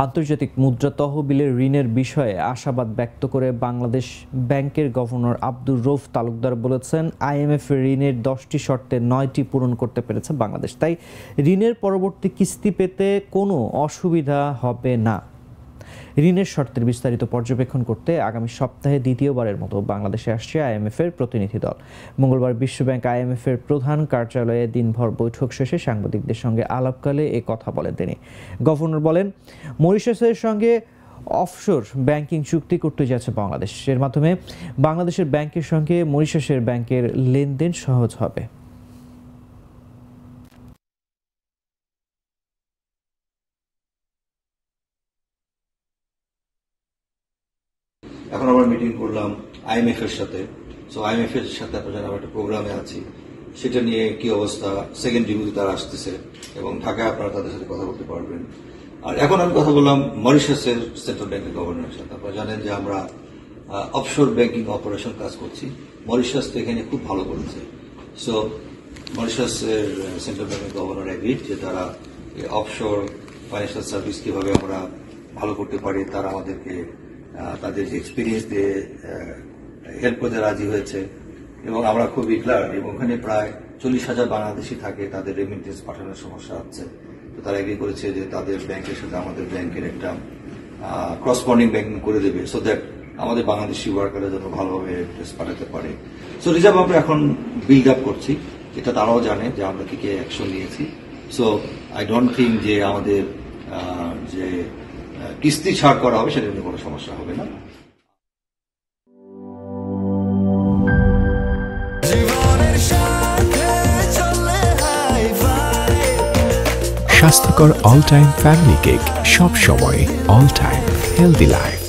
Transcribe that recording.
আন্তর্জাতিক মুদ্রা তহবিলের ঋণের বিষয়ে আশাবাদ ব্যক্ত করে বাংলাদেশ ব্যাংকের গভর্নর আব্দুর রউফ তালুকদার বলেছেন, আইএমএফ ঋণের 10টি শর্তে 9টি পূরণ করতে পেরেছে বাংলাদেশ, তাই ঋণের পরবর্তী কিস্তি পেতে কোনো অসুবিধা হবে না। ঋণের শর্তের বিস্তারিত পর্যবেক্ষণ করতে আগামী সপ্তাহে দ্বিতীয়বারের মতো বাংলাদেশে আসছে আইএমএফের প্রতিনিধি দল। মঙ্গলবার বিশ্বব্যাংক আইএমএফের প্রধান কার্যালয়ে দিনভর বৈঠক শেষে সাংবাদিকদের সঙ্গে আলাপকালে এ কথা বলেন তিনি। গভর্নর বলেন, মরিশাসের সঙ্গে অফশোর ব্যাংকিং চুক্তি করতে যাচ্ছে বাংলাদেশ। এর মাধ্যমে বাংলাদেশের ব্যাংকের সঙ্গে মরিশাসের ব্যাংকের লেনদেন সহজ হবে। এখন আমরা মিটিং করলাম আইএমএফ এর সাথে। সো আইএমএফ এর সাথে আপনারা আমরা একটা প্রোগ্রামে আছি, সেটা নিয়ে কি অবস্থা, সেকেন্ড রিভিউ তারা আসতেছে এবং ঢাকায় আপনারা তাদের সাথে কথা বলতে পারবেন। আর এখন আমি কথা বললাম মরিশাসের সেন্ট্রাল ব্যাংকের গভর্নরের সাথে। আপনারা জানেন যে আমরা অফশোর ব্যাংকিং অপারেশন কাজ করছি। মরিশাস তো এখানে খুব ভালো করেছে। সো মরিশাসের সেন্ট্রাল ব্যাংকের গভর্নর এগ্রিড যে তারা অফশোর ফাইন্যান্সিয়াল সার্ভিস কিভাবে আমরা ভালো করতে পারি, তারা আমাদেরকে তাদের যে এক্সপিরিয়েন্স দিয়ে হেল্প করতে রাজি হয়েছে এবং আমরা খুবই ক্লিয়ার। এবং ওখানে প্রায় 40,000 বাংলাদেশি থাকে, তাদের রেমিটেন্স পাঠানোর সমস্যা হচ্ছে। তো তারা এগ্রি করেছে যে তাদের ব্যাংকের সাথে আমাদের ব্যাংকের একটা ক্রসপন্ডিং ব্যাংকিং করে দেবে, সো দ্যাট আমাদের বাংলাদেশি ওয়ার্কাররা যেন ভালোভাবে রেমিটেন্স পাঠাতে পারে। সো রিজার্ভ আমরা এখন বিল্ড আপ করছি, এটা তারাও জানে যে আমরা কি কি অ্যাকশন নিয়েছি। সো আই ডোন্ট থিঙ্ক যে আমাদের যে কিস্তি ছাড় করা হবে সেটা নিয়ে কোনো সমস্যা হবে না। স্বাস্থ্যকর অল টাইম ফ্যামিলি কেক, সব সময় অল টাইম হেলদি লাইফ।